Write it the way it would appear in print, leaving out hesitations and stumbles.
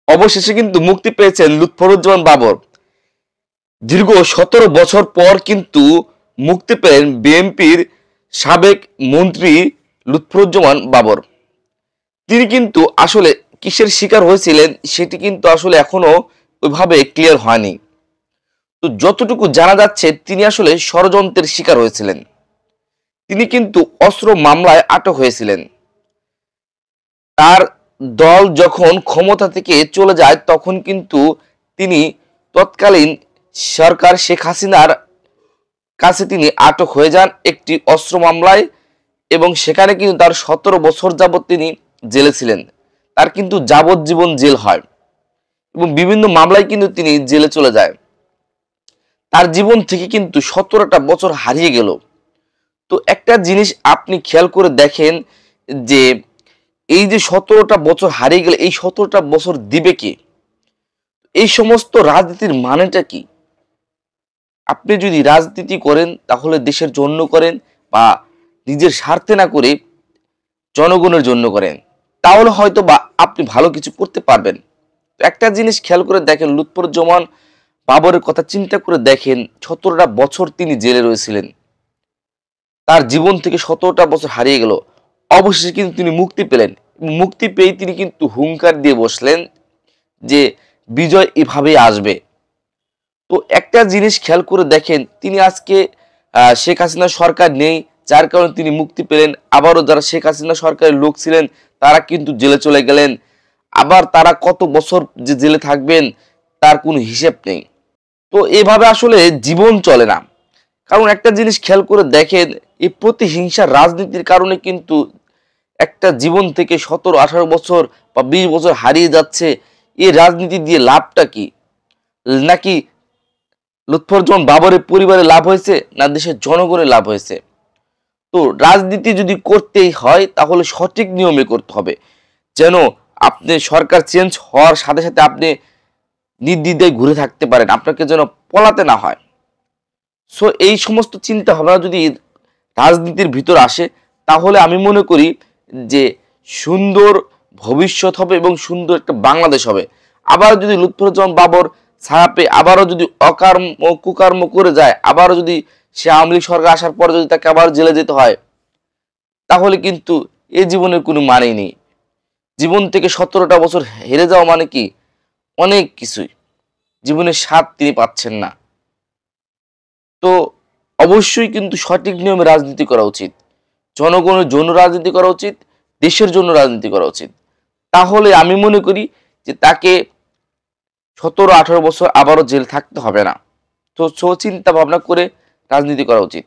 অবশেষে কিন্তু মুক্তি পেয়েছেন লুৎফরুজ্জামান বাবর। দীর্ঘ 17 বছর পর কিন্তু মুক্তি পেলেন বিএনপির সাবেক মন্ত্রী লুৎফরুজ্জামান বাবর। তিনি কিন্তু আসলে কিসের শিকার হয়েছিলেন সেটি কিন্তু আসলে এখনো ওইভাবে ক্লিয়ার হয়নি। তো যতটুকু জানা যাচ্ছে তিনি আসলে ষড়যন্ত্রের শিকার হয়েছিলেন। তিনি কিন্তু অস্ত্র মামলায় আটক হয়েছিলেন। তার দল যখন ক্ষমতা থেকে চলে যায় তখন কিন্তু তিনি তৎকালীন সরকার শেখ হাসিনার কাছে তিনি আটক হয়ে যান একটি অস্ত্র মামলায়, এবং সেখানে কিন্তু তার 17 বছর যাবৎ তিনি জেলে ছিলেন। তার কিন্তু যাবজ্জীবন জেল হয় এবং বিভিন্ন মামলায় কিন্তু তিনি জেলে চলে যায়। তার জীবন থেকে কিন্তু 17টা বছর হারিয়ে গেল। তো একটা জিনিস আপনি খেয়াল করে দেখেন যে এই যে 17টা বছর হারিয়ে গেলে এই 17টা বছর দিবে কে? এই সমস্ত রাজনীতির মানেটা কি? আপনি যদি রাজনীতি করেন তাহলে দেশের জন্য করেন বা নিজের স্বার্থে না করে জনগণের জন্য করেন, তাহলে হয়তো বা আপনি ভালো কিছু করতে পারবেন। তো একটা জিনিস খেয়াল করে দেখেন, লুৎফরুজ্জামান বাবরের কথা চিন্তা করে দেখেন, 17টা বছর তিনি জেলে রয়েছিলেন। তার জীবন থেকে 17টা বছর হারিয়ে গেল। অবশেষে কিন্তু তিনি মুক্তি পেলেন। মুক্তি পেয়ে তিনি কিন্তু হুঙ্কার দিয়ে বসলেন যে বিজয় এভাবেই আসবে। তো একটা জিনিস খেয়াল করে দেখেন, তিনি আজকে শেখ হাসিনা সরকার নেই, যার কারণে তিনি মুক্তি পেলেন। আবারও যারা শেখ হাসিনা সরকারের লোক ছিলেন তারা কিন্তু জেলে চলে গেলেন। আবার তারা কত বছর যে জেলে থাকবেন তার কোনো হিসেব নেই। তো এভাবে আসলে জীবন চলে না। কারণ একটা জিনিস খেয়াল করে দেখেন, এই প্রতিহিংসার রাজনীতির কারণে কিন্তু একটা জীবন থেকে 17-18 বছর বা 20 বছর হারিয়ে যাচ্ছে। এই রাজনীতি দিয়ে লাভটা কি? নাকি লুৎফরুজ্জামান বাবরের পরিবারে লাভ হয়েছে, না দেশের জনগণের লাভ হয়েছে? তো রাজনীতি যদি করতেই হয় তাহলে সঠিক নিয়মে করতে হবে, যেন আপনি সরকার চেঞ্জ হওয়ার সাথে সাথে আপনি নির্দ্বিধায় ঘুরে থাকতে পারেন, আপনাকে যেন পলাতে না হয়। সো এই সমস্ত চিন্তা ভাবনা যদি রাজনীতির ভিতর আসে তাহলে আমি মনে করি যে সুন্দর ভবিষ্যৎ হবে এবং সুন্দর একটা বাংলাদেশ হবে। আবার যদি লুৎফরুজ্জামান বাবর ছাড়া পেয়ে আবারও যদি অকর্ম কুকর্ম করে যায়, আবারও যদি সে আওয়ামী লীগ সরকার আসার পর যদি তাকে আবার জেলে যেতে হয়, তাহলে কিন্তু এই জীবনের কোনো মানেই নেই। জীবন থেকে 17টা বছর হেরে যাওয়া মানে কি? অনেক কিছুই জীবনের স্বাদ তিনি পাচ্ছেন না। তো অবশ্যই কিন্তু সঠিক নিয়মে রাজনীতি করা উচিত, জনগণের জন্য রাজনীতি করা উচিত, দেশের জন্য রাজনীতি করা উচিত। তাহলে আমি মনে করি যে তাকে 17-18 বছর আবারও জেল থাকতে হবে না। তো চিন্তা ভাবনা করে রাজনীতি করা উচিত।